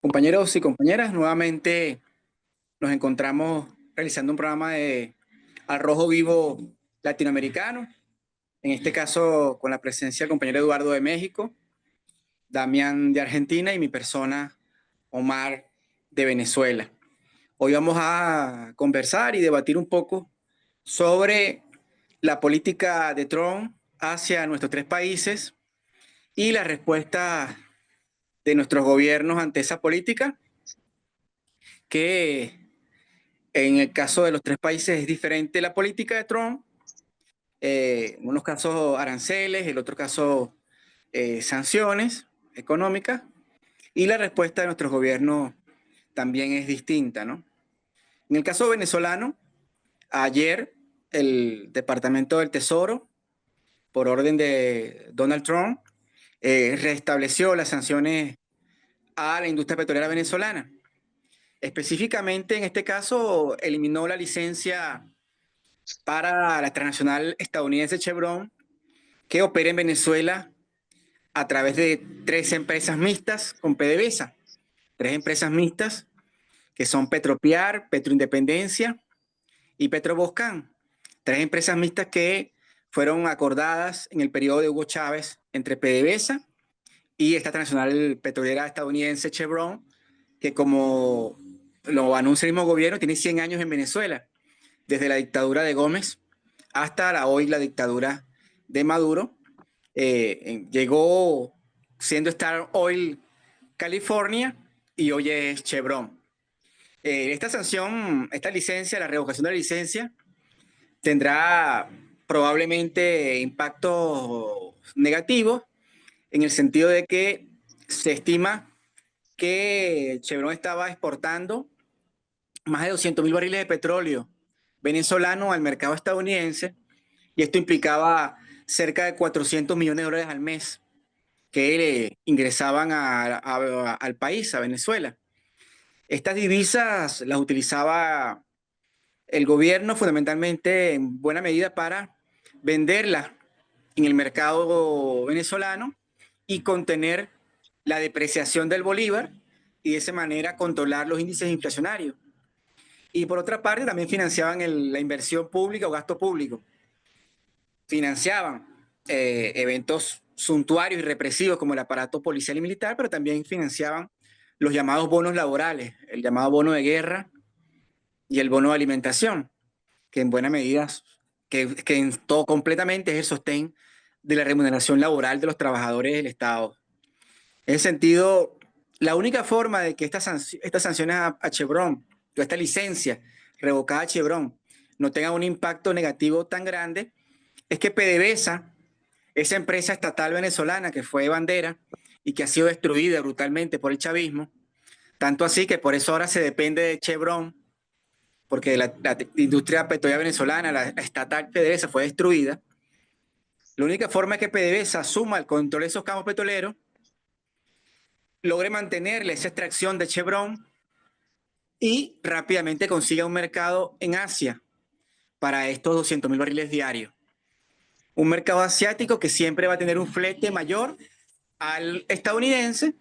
Compañeros y compañeras, nuevamente nos encontramos realizando un programa de Al Rojo Vivo latinoamericano, en este caso con la presencia del compañero Eduardo de México, Damián de Argentina y mi persona, Omar de Venezuela. Hoy vamos a conversar y debatir un poco sobre la política de Trump hacia nuestros tres países y la respuesta de nuestros gobiernos ante esa política que en el caso de los tres países es diferente la política de Trump. En unos casos aranceles, en el otro caso sanciones económicas. Y la respuesta de nuestros gobiernos también es distinta, ¿no? En el caso venezolano, ayer el Departamento del Tesoro, por orden de Donald Trump, restableció las sanciones a la industria petrolera venezolana. Específicamente, en este caso, eliminó la licencia para la transnacional estadounidense Chevron, que opera en Venezuela a través de tres empresas mixtas con PDVSA. Tres empresas mixtas que son Petropiar, Petroindependencia y Petroboscan. Tres empresas mixtas que fueron acordadas en el periodo de Hugo Chávez entre PDVSA y esta transnacional petrolera estadounidense Chevron, que como lo anuncia el mismo gobierno, tiene 100 años en Venezuela, desde la dictadura de Gómez hasta hoy la dictadura de Maduro. Llegó siendo Star Oil California y hoy es Chevron. Esta sanción, esta licencia, la revocación de la licencia, tendrá probablemente impactos negativos en el sentido de que se estima que Chevron estaba exportando más de 200.000 barriles de petróleo venezolano al mercado estadounidense y esto implicaba cerca de 400 millones de dólares al mes que ingresaban al país, a Venezuela. Estas divisas las utilizaba el gobierno fundamentalmente en buena medida para venderlas en el mercado venezolano y contener la depreciación del bolívar y de esa manera controlar los índices inflacionarios. Y por otra parte también financiaban la inversión pública o gasto público. Financiaban eventos suntuarios y represivos como el aparato policial y militar, pero también financiaban los llamados bonos laborales, el llamado bono de guerra y el bono de alimentación, que en buena medida, que en todo completamente es el sostén de la remuneración laboral de los trabajadores del Estado. En ese sentido, la única forma de que estas sanciones a Chevron, o esta licencia revocada a Chevron, no tenga un impacto negativo tan grande, es que PDVSA, esa empresa estatal venezolana que fue bandera y que ha sido destruida brutalmente por el chavismo, tanto así que por eso ahora se depende de Chevron, porque la industria petrolera venezolana, la estatal PDVSA, fue destruida. La única forma es que PDVSA asuma el control de esos campos petroleros, logre mantenerle esa extracción de Chevron y rápidamente consiga un mercado en Asia para estos 200.000 barriles diarios. Un mercado asiático que siempre va a tener un flete mayor al estadounidense,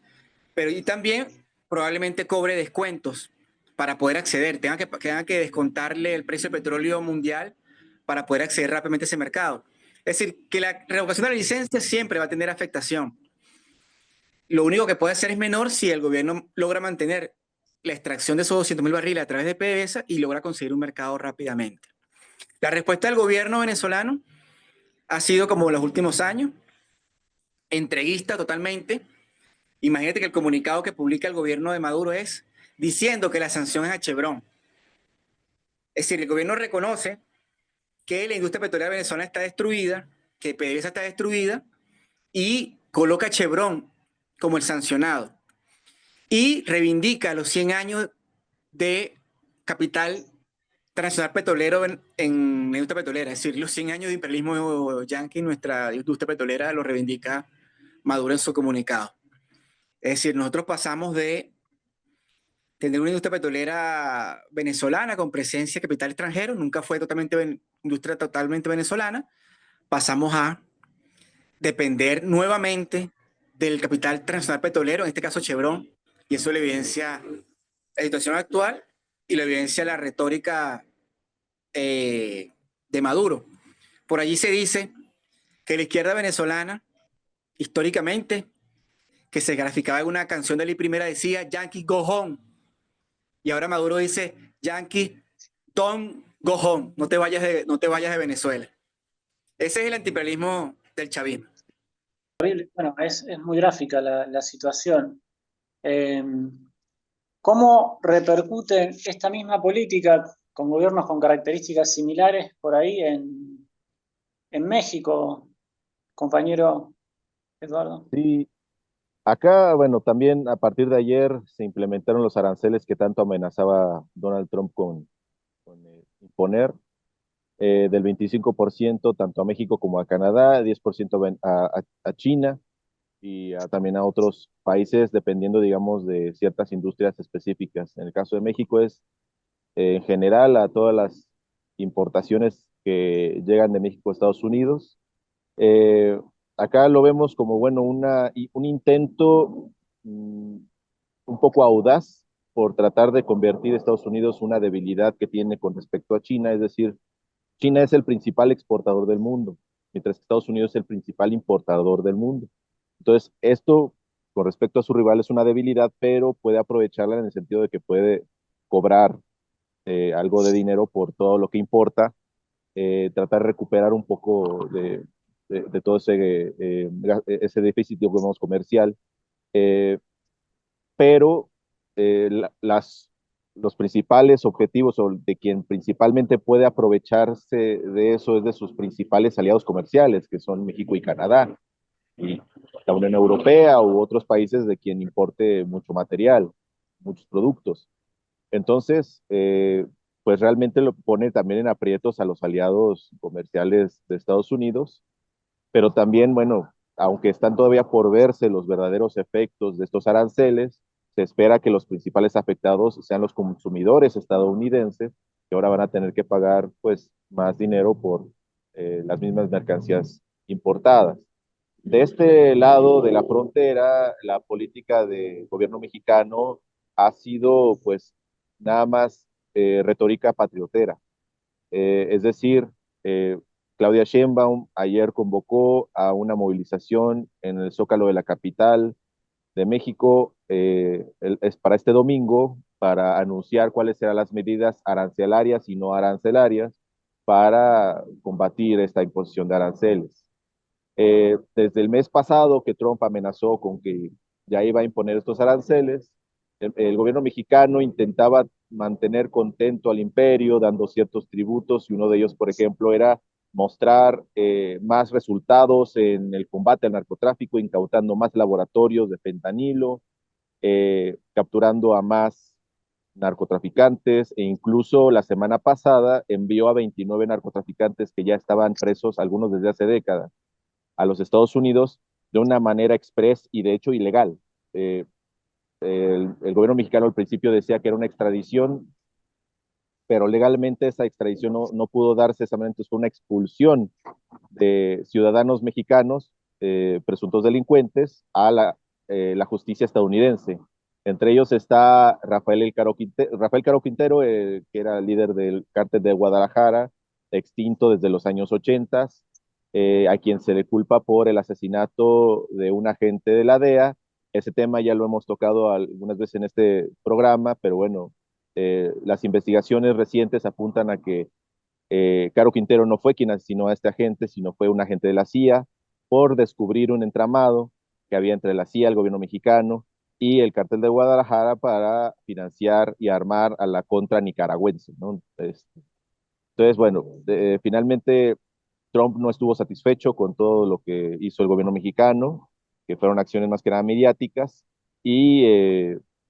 pero y también probablemente cobre descuentos para poder acceder, tenga que descontarle el precio del petróleo mundial para poder acceder rápidamente a ese mercado. Es decir, que la revocación de la licencia siempre va a tener afectación. Lo único que puede hacer es menor si el gobierno logra mantener la extracción de esos 200.000 barriles a través de PDVSA y logra conseguir un mercado rápidamente. La respuesta del gobierno venezolano ha sido como en los últimos años, entreguista totalmente. Imagínate que el comunicado que publica el gobierno de Maduro es diciendo que la sanción es a Chevron. Es decir, el gobierno reconoce que la industria petrolera venezolana está destruida, que PDVSA está destruida y coloca a Chevron como el sancionado. Y reivindica los 100 años de capital transnacional petrolero en la industria petrolera. Es decir, los 100 años de imperialismo yanqui en nuestra industria petrolera lo reivindica Maduro en su comunicado. Es decir, nosotros pasamos de tener una industria petrolera venezolana con presencia de capital extranjero, nunca fue totalmente industria totalmente venezolana, pasamos a depender nuevamente del capital transnacional petrolero, en este caso Chevron, Y eso le evidencia la situación actual y lo evidencia la retórica de Maduro. Por allí se dice que la izquierda venezolana, históricamente, que se graficaba en una canción de la primera, decía Yankee go home. Y ahora Maduro dice Yankee don't go home, no te vayas de Venezuela. Ese es el antiimperialismo del chavismo. Horrible. Bueno, es muy gráfica la situación. Eh, ¿Cómo repercute esta misma política con gobiernos con características similares por ahí en México, compañero Eduardo? Sí, acá, bueno, también a partir de ayer se implementaron los aranceles que tanto amenazaba Donald Trump con imponer, del 25% tanto a México como a Canadá, 10% a China y también a otros países dependiendo, digamos, de ciertas industrias específicas. En el caso de México es en general a todas las importaciones que llegan de México a Estados Unidos. Eh, Acá lo vemos como, bueno, un intento un poco audaz por tratar de convertir a Estados Unidos una debilidad que tiene con respecto a China, es decir, China es el principal exportador del mundo, mientras que Estados Unidos es el principal importador del mundo. Entonces, esto con respecto a su rival es una debilidad, pero puede aprovecharla en el sentido de que puede cobrar algo de dinero por todo lo que importa, tratar de recuperar un poco de todo ese déficit, digamos, comercial. Eh, pero los principales objetivos o de quien principalmente puede aprovecharse de eso es de sus principales aliados comerciales, que son México y Canadá, y la Unión Europea u otros países de quien importe mucho material, muchos productos. Entonces, pues realmente lo pone también en aprietos a los aliados comerciales de Estados Unidos, pero también, bueno, aunque están todavía por verse los verdaderos efectos de estos aranceles, se espera que los principales afectados sean los consumidores estadounidenses, que ahora van a tener que pagar pues más dinero por las mismas mercancías importadas. De este lado de la frontera, la política del gobierno mexicano ha sido pues nada más retórica patriotera. Es decir, eh, Claudia Sheinbaum ayer convocó a una movilización en el Zócalo de la capital de México, es para este domingo, para anunciar cuáles serán las medidas arancelarias y no arancelarias para combatir esta imposición de aranceles. Desde el mes pasado que Trump amenazó con que ya iba a imponer estos aranceles, el gobierno mexicano intentaba mantener contento al imperio, dando ciertos tributos, y uno de ellos, por ejemplo, era mostrar más resultados en el combate al narcotráfico, incautando más laboratorios de fentanilo, capturando a más narcotraficantes, e incluso la semana pasada envió a 29 narcotraficantes que ya estaban presos, algunos desde hace décadas, a los Estados Unidos de una manera express y de hecho ilegal. Eh, el gobierno mexicano al principio decía que era una extradición, pero legalmente esa extradición no pudo darse, entonces fue una expulsión de ciudadanos mexicanos, presuntos delincuentes, a la justicia estadounidense. Entre ellos está Rafael Caro Quintero, que era líder del cártel de Guadalajara, extinto desde los años 80, a quien se le culpa por el asesinato de un agente de la DEA. Ese tema ya lo hemos tocado algunas veces en este programa, pero bueno, las investigaciones recientes apuntan a que Caro Quintero no fue quien asesinó a este agente, sino fue un agente de la CIA por descubrir un entramado que había entre la CIA, el gobierno mexicano y el cártel de Guadalajara para financiar y armar a la contra nicaragüense, ¿no? Entonces, bueno, finalmente Trump no estuvo satisfecho con todo lo que hizo el gobierno mexicano, que fueron acciones más que nada mediáticas, y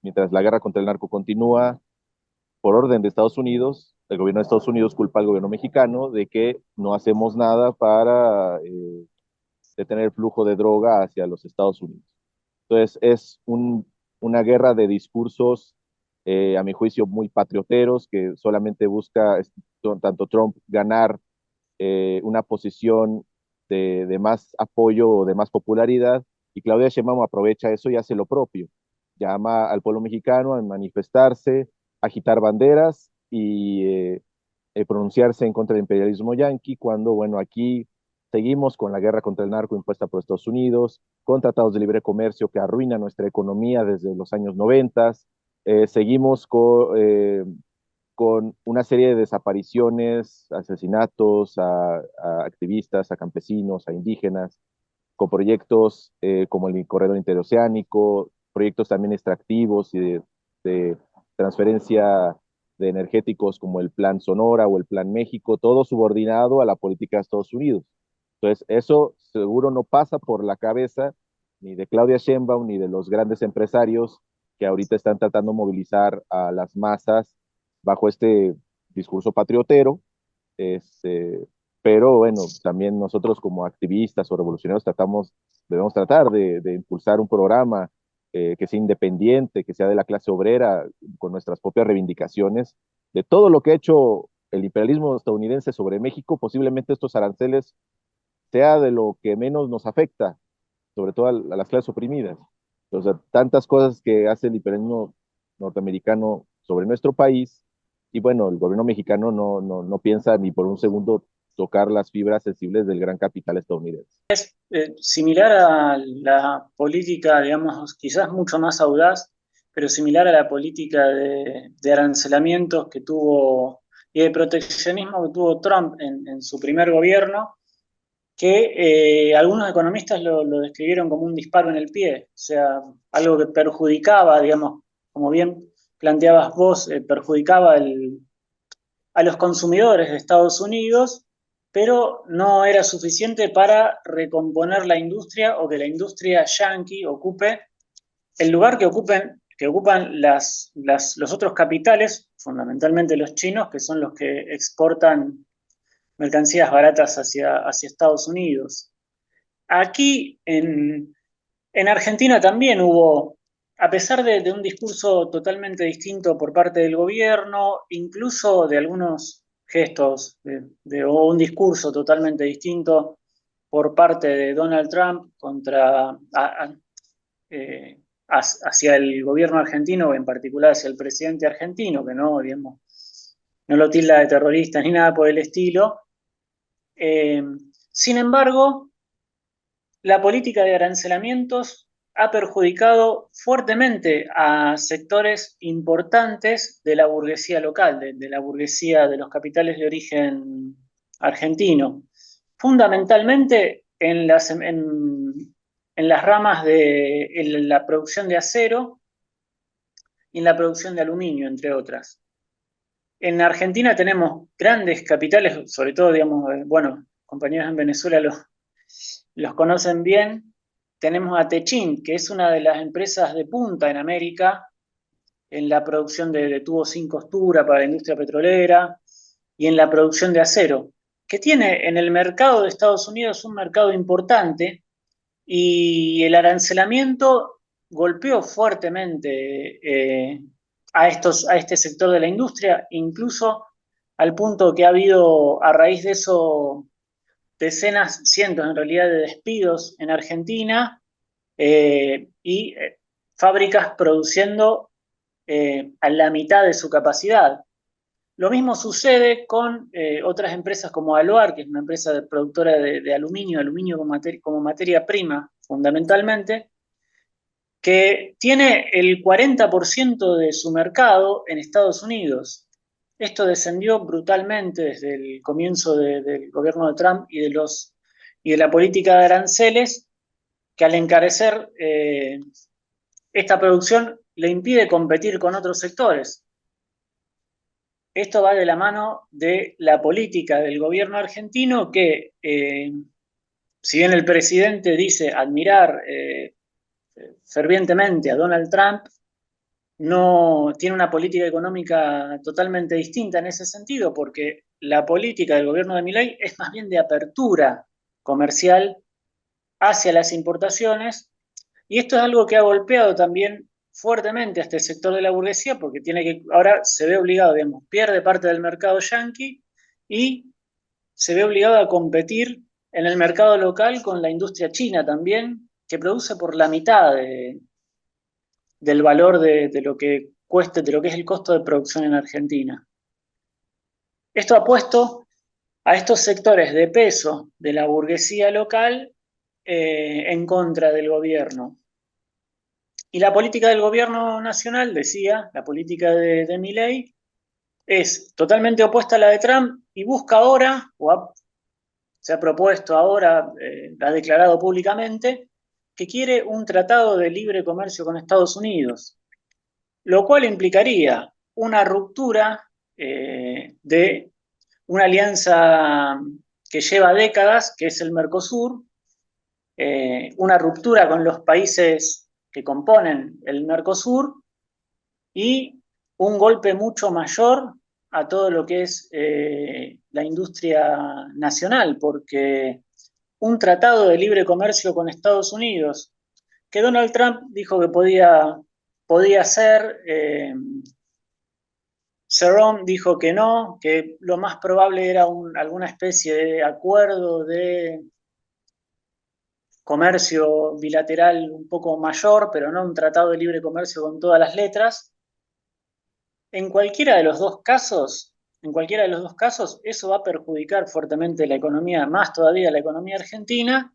mientras la guerra contra el narco continúa, por orden de Estados Unidos, el gobierno de Estados Unidos culpa al gobierno mexicano de que no hacemos nada para detener el flujo de droga hacia los Estados Unidos. Entonces, una guerra de discursos, a mi juicio, muy patrioteros, que solamente busca, tanto Trump, ganar una posición de más apoyo o de más popularidad, y Claudia Sheinbaum aprovecha eso y hace lo propio. llama al pueblo mexicano a manifestarse, agitar banderas y pronunciarse en contra del imperialismo yanqui, cuando, bueno, aquí seguimos con la guerra contra el narco impuesta por Estados Unidos, con tratados de libre comercio que arruinan nuestra economía desde los años 90, seguimos con una serie de desapariciones, asesinatos a activistas, a campesinos, a indígenas, con proyectos como el corredor interoceánico, proyectos también extractivos y de transferencia de energéticos como el Plan Sonora o el Plan México, todo subordinado a la política de Estados Unidos. Entonces, eso seguro no pasa por la cabeza ni de Claudia Sheinbaum ni de los grandes empresarios que ahorita están tratando de movilizar a las masas bajo este discurso patriotero. Este, pero bueno, también nosotros como activistas o revolucionarios debemos tratar de impulsar un programa que sea independiente, que sea de la clase obrera, con nuestras propias reivindicaciones, de todo lo que ha hecho el imperialismo estadounidense sobre México. Posiblemente estos aranceles sea de lo que menos nos afecta, sobre todo a las clases oprimidas. O sea, tantas cosas que hace el imperialismo norteamericano sobre nuestro país, y bueno, el gobierno mexicano no piensa ni por un segundo tocar las fibras sensibles del gran capital estadounidense. Similar a la política, digamos, quizás mucho más audaz, pero similar a la política de arancelamientos que tuvo y de proteccionismo que tuvo Trump en su primer gobierno, que algunos economistas lo describieron como un disparo en el pie, o sea, algo que perjudicaba, digamos, como bien planteabas vos, perjudicaba a los consumidores de Estados Unidos, pero no era suficiente para recomponer la industria o que la industria yanqui ocupe el lugar que ocupan los otros capitales, fundamentalmente los chinos, que son los que exportan mercancías baratas hacia Estados Unidos. Aquí en Argentina también hubo, a pesar de un discurso totalmente distinto por parte del gobierno, incluso de algunos gestos o un discurso totalmente distinto por parte de Donald Trump hacia el gobierno argentino, en particular hacia el presidente argentino, que no, digamos, no lo tilda de terrorista ni nada por el estilo. Sin embargo, la política de arancelamientos ha perjudicado fuertemente a sectores importantes de la burguesía local, de la burguesía de los capitales de origen argentino, fundamentalmente en las ramas de la producción de acero y en la producción de aluminio, entre otras. En Argentina tenemos grandes capitales, sobre todo, digamos, bueno, compañeros en Venezuela los conocen bien. Tenemos a Techint, que es una de las empresas de punta en América en la producción de tubos sin costura para la industria petrolera y en la producción de acero, que tiene en el mercado de Estados Unidos un mercado importante, y el arancelamiento golpeó fuertemente a este sector de la industria, incluso al punto que ha habido a raíz de eso decenas, cientos en realidad de despidos en Argentina, y fábricas produciendo a la mitad de su capacidad. Lo mismo sucede con otras empresas como Aluar, que es una empresa productora de aluminio, como materia prima fundamentalmente, que tiene el 40% de su mercado en Estados Unidos. Esto descendió brutalmente desde el comienzo del gobierno de Trump y de la política de aranceles, que al encarecer esta producción le impide competir con otros sectores. Esto va de la mano de la política del gobierno argentino que, si bien el presidente dice admirar fervientemente a Donald Trump, no tiene una política económica totalmente distinta en ese sentido, porque la política del gobierno de Milei es más bien de apertura comercial hacia las importaciones, y esto es algo que ha golpeado también fuertemente a este sector de la burguesía, porque ahora se ve obligado, digamos, pierde parte del mercado yanqui y se ve obligado a competir en el mercado local con la industria china también, que produce por la mitad del valor de lo que cueste, de lo que es el costo de producción en Argentina. Esto ha puesto a estos sectores de peso de la burguesía local en contra del gobierno. Y la política del gobierno nacional, decía, la política de Milei, es totalmente opuesta a la de Trump y busca ahora, se ha propuesto ahora, ha declarado públicamente, que quiere un tratado de libre comercio con Estados Unidos, lo cual implicaría una ruptura de una alianza que lleva décadas, que es el Mercosur, una ruptura con los países que componen el Mercosur y un golpe mucho mayor a todo lo que es la industria nacional, porque un tratado de libre comercio con Estados Unidos, que Donald Trump dijo que podía ser, Cerrone dijo que no, que lo más probable era alguna especie de acuerdo de comercio bilateral un poco mayor, pero no un tratado de libre comercio con todas las letras. En cualquiera de los dos casos, eso va a perjudicar fuertemente la economía, más todavía la economía argentina,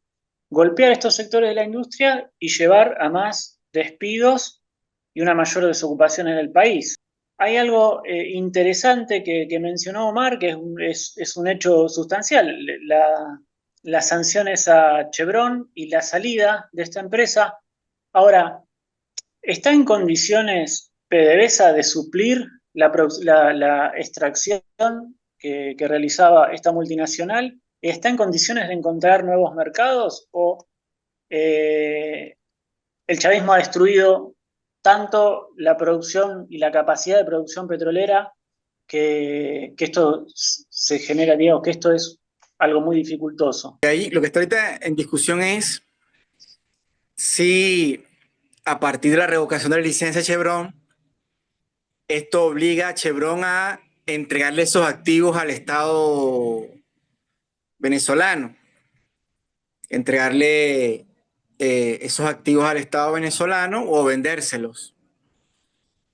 golpear estos sectores de la industria y llevar a más despidos y una mayor desocupación en el país. Hay algo interesante que mencionó Omar, que es un hecho sustancial. Las sanciones a Chevron y la salida de esta empresa. Ahora, ¿está en condiciones PDVSA de suplir la extracción que realizaba esta multinacional? ¿Está en condiciones de encontrar nuevos mercados? ¿O el chavismo ha destruido tanto la producción y la capacidad de producción petrolera que esto se genera, digamos, que esto es algo muy dificultoso? Ahí lo que está ahorita en discusión es si a partir de la revocación de la licencia de Chevron, esto obliga a Chevron a entregarle esos activos al Estado venezolano, entregarle esos activos al Estado venezolano o vendérselos.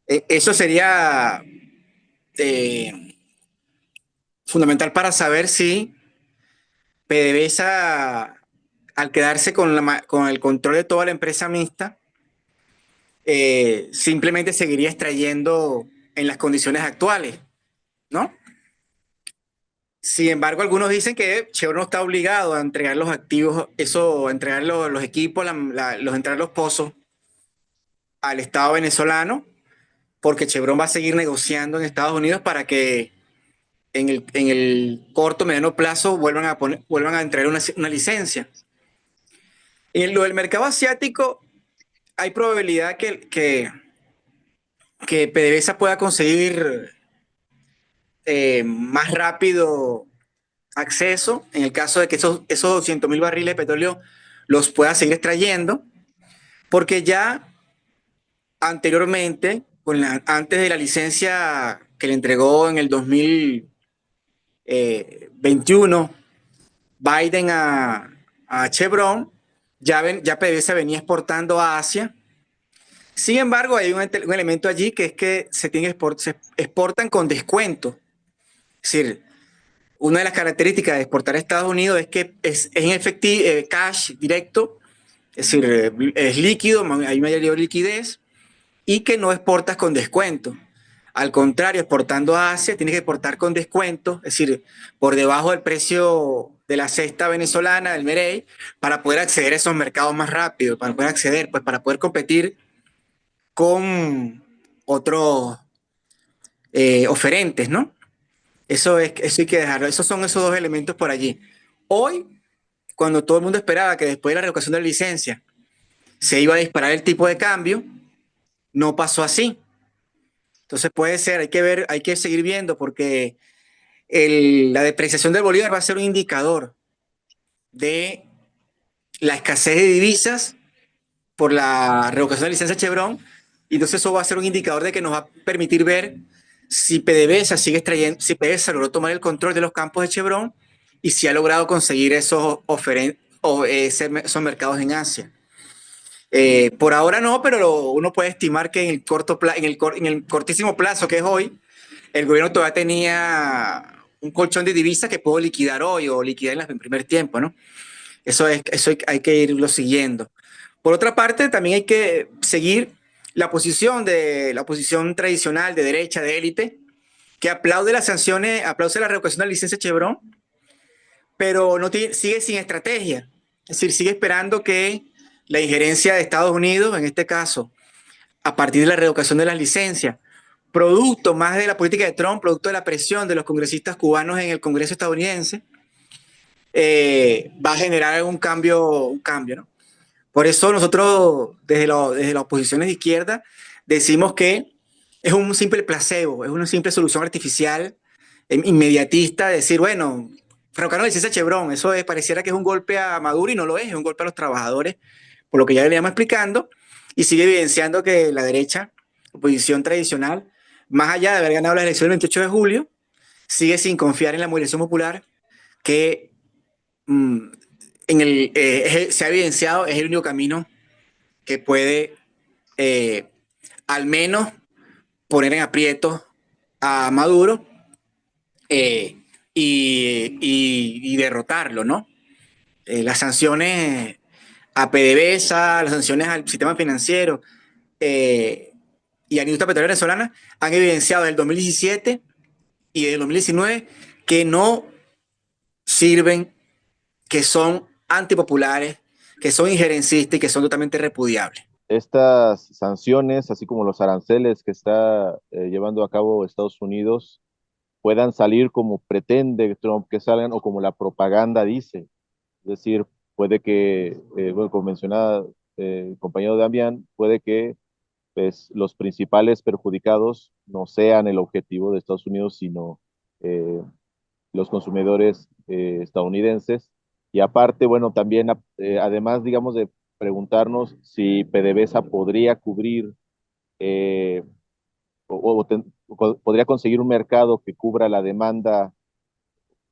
Eso sería eh, fundamental para saber si PDVSA, al quedarse con el control de toda la empresa mixta, simplemente seguiría extrayendo en las condiciones actuales, ¿no? Sin embargo, algunos dicen que Chevron no está obligado a entregar los activos, eso, a entregar los equipos, entregar los pozos al Estado venezolano, porque Chevron va a seguir negociando en Estados Unidos para que en el corto, mediano plazo vuelvan a entregar una licencia. En lo del mercado asiático, hay probabilidad que PDVSA pueda conseguir más rápido acceso, en el caso de que esos 200.000 barriles de petróleo los pueda seguir extrayendo, porque ya anteriormente, antes de la licencia que le entregó en el 2021 Biden a Chevron, ya PDVSA venía exportando a Asia. Sin embargo, hay un elemento allí que es que se exportan con descuento. Es decir, una de las características de exportar a Estados Unidos es que es en efectivo, cash directo, es decir, es líquido, hay mayor liquidez, y que no exportas con descuento. Al contrario, exportando a Asia, tienes que exportar con descuento, es decir, por debajo del precio de la cesta venezolana, del MEREI, para poder acceder a esos mercados más rápido, para poder acceder, pues para poder competir con otros oferentes, ¿no? Eso hay que dejarlo. Esos son esos dos elementos por allí. Hoy, cuando todo el mundo esperaba que después de la revocación de la licencia se iba a disparar el tipo de cambio, no pasó así. Entonces puede ser, hay que seguir viendo porque la depreciación del bolívar va a ser un indicador de la escasez de divisas por la revocación de la licencia Chevron, y entonces eso va a ser un indicador de que nos va a permitir ver si PDVSA sigue extrayendo, si PDVSA logró tomar el control de los campos de Chevron y si ha logrado conseguir esos mercados en Asia. Por ahora no, pero uno puede estimar que en el cortísimo plazo que es hoy, el gobierno todavía tenía un colchón de divisas que puedo liquidar hoy o liquidar en el primer tiempo, ¿no? Eso hay que irlo siguiendo. Por otra parte, también hay que seguir la oposición tradicional de derecha, de élite, que aplaude las sanciones, aplaude la revocación de la licencia Chevron, pero sigue sin estrategia. Es decir, sigue esperando que la injerencia de Estados Unidos, en este caso, a partir de la revocación de las licencias, producto más de la política de Trump, producto de la presión de los congresistas cubanos en el Congreso estadounidense, va a generar algún cambio, ¿no? Por eso nosotros, desde las oposiciones de izquierda, decimos que es un simple placebo, es una simple solución artificial, inmediatista, decir, bueno, revocaron la licencia Chevron, pareciera que es un golpe a Maduro y no lo es un golpe a los trabajadores, por lo que ya le íbamos explicando, y sigue evidenciando que la derecha, oposición tradicional, más allá de haber ganado las elecciones el 28 de julio, sigue sin confiar en la movilización popular que se ha evidenciado es el único camino que puede al menos poner en aprietos a Maduro y derrotarlo, ¿no? Las sanciones a PDVSA, las sanciones al sistema financiero y a la industria petrolera venezolana han evidenciado desde el 2017 y desde el 2019 que no sirven, que son antipopulares, que son injerencistas y que son totalmente repudiables. Estas sanciones, así como los aranceles que está llevando a cabo Estados Unidos, puedan salir como pretende Trump que salgan o como la propaganda dice. Es decir, puede que, bueno, como mencionaba el compañero Damián, puede que pues, los principales perjudicados no sean el objetivo de Estados Unidos, sino los consumidores estadounidenses. Y aparte, bueno, también, además, digamos, de preguntarnos si PDVSA podría cubrir eh, podría conseguir un mercado que cubra la demanda,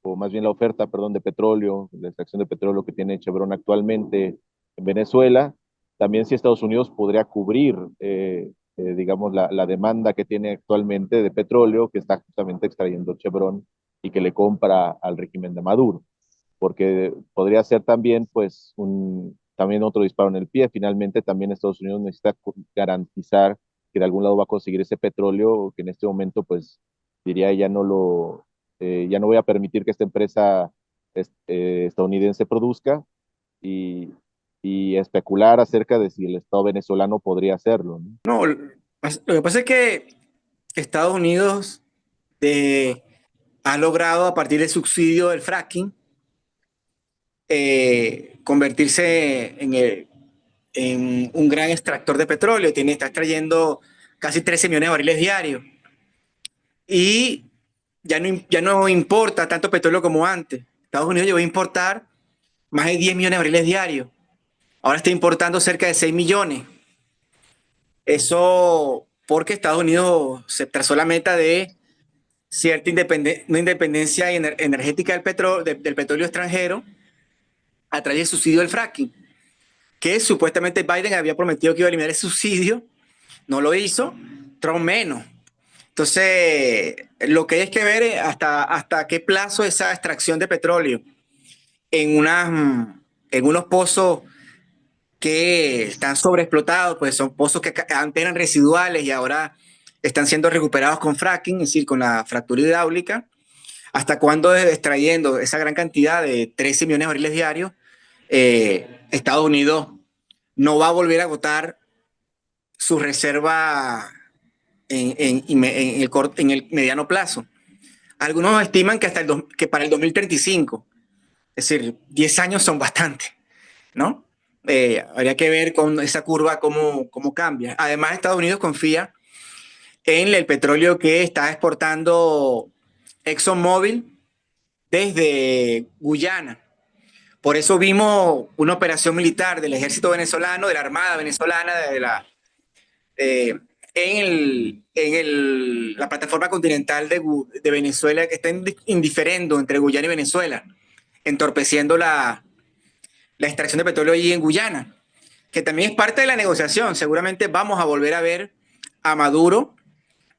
o más bien la oferta, perdón, de petróleo, la extracción de petróleo que tiene Chevron actualmente en Venezuela. También si Estados Unidos podría cubrir, digamos, la demanda que tiene actualmente de petróleo que está justamente extrayendo Chevron y que le compra al régimen de Maduro, porque podría ser también, pues, también otro disparo en el pie. Finalmente, también Estados Unidos necesita garantizar que de algún lado va a conseguir ese petróleo, que en este momento, pues, diría, ya no voy a permitir que esta empresa estadounidense produzca y, y especular acerca de si el Estado venezolano podría hacerlo, ¿no? No, lo que pasa es que Estados Unidos ha logrado, a partir del subsidio del fracking, convertirse en un gran extractor de petróleo. Está extrayendo casi 13 millones de barriles diarios. Y ya no importa tanto petróleo como antes. Estados Unidos llegó a importar más de 10 millones de barriles diarios. Ahora está importando cerca de 6 millones. Eso porque Estados Unidos se trazó la meta de cierta una independencia energética del petróleo extranjero a través del subsidio del fracking, que supuestamente Biden había prometido que iba a eliminar el subsidio, no lo hizo, Trump menos. Entonces, lo que hay que ver es hasta qué plazo esa extracción de petróleo en unos pozos que están sobreexplotados, pues son pozos que antes eran residuales y ahora están siendo recuperados con fracking, es decir, con la fractura hidráulica. ¿Hasta cuándo extrayendo esa gran cantidad de 13 millones de barriles diarios, Estados Unidos no va a volver a agotar su reserva en el mediano plazo? Algunos estiman que, que para el 2035, es decir, 10 años son bastante, ¿no? Habría que ver con esa curva cómo cambia. Además, Estados Unidos confía en el petróleo que está exportando ExxonMobil desde Guyana. Por eso vimos una operación militar del ejército venezolano, de la Armada venezolana, la plataforma continental de Venezuela, que está indiferendo entre Guyana y Venezuela, entorpeciendo la extracción de petróleo allí en Guyana. que también es parte de la negociación. Seguramente vamos a volver a ver a Maduro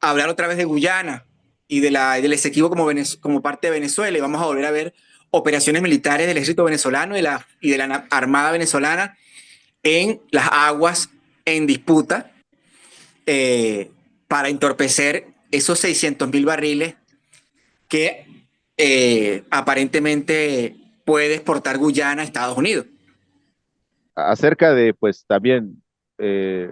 hablar otra vez de Guyana y del Esequibo como parte de Venezuela, y vamos a volver a ver operaciones militares del ejército venezolano y de la Armada venezolana en las aguas en disputa, para entorpecer esos 600.000 barriles que aparentemente puede exportar Guyana a Estados Unidos. Acerca de, pues también eh,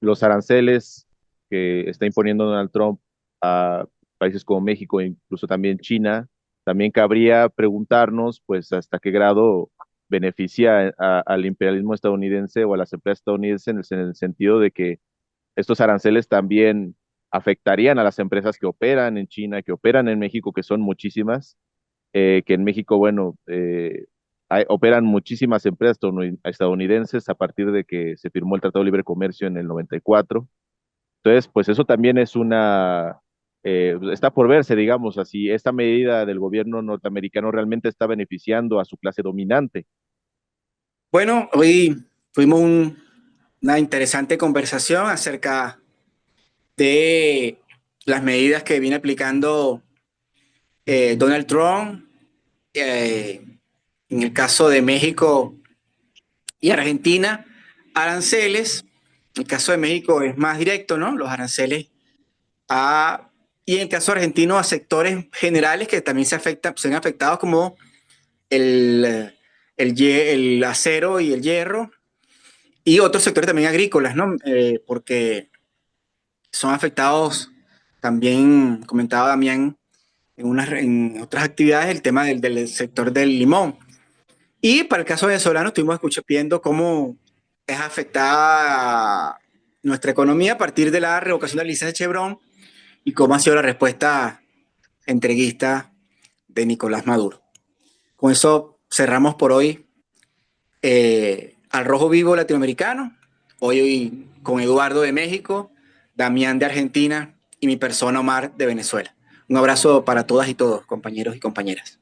los aranceles que está imponiendo Donald Trump a países como México e incluso también China, también cabría preguntarnos, pues, hasta qué grado beneficia al imperialismo estadounidense o a las empresas estadounidenses en el sentido de que estos aranceles también afectarían a las empresas que operan en China, que operan en México, que son muchísimas, que en México, bueno, operan muchísimas empresas estadounidenses a partir de que se firmó el Tratado de Libre Comercio en el 94. Entonces, pues eso también es está por verse, digamos así, esta medida del gobierno norteamericano realmente está beneficiando a su clase dominante. Bueno, hoy tuvimos una interesante conversación acerca de las medidas que viene aplicando Donald Trump, eh, en el caso de México y Argentina, aranceles. En el caso de México es más directo, ¿no? Los aranceles a, y en el caso argentino a sectores generales que también se han afectados, como el acero y el hierro, y otros sectores también agrícolas, ¿no? Porque son afectados también, comentaba Damián, en otras actividades, el tema del sector del limón. Y para el caso venezolano, estuvimos viendo cómo es afectada nuestra economía a partir de la revocación de la licencia de Chevron y cómo ha sido la respuesta entreguista de Nicolás Maduro. Con eso cerramos por hoy Al Rojo Vivo Latinoamericano, hoy con Eduardo de México, Damián de Argentina y mi persona Omar de Venezuela. Un abrazo para todas y todos, compañeros y compañeras.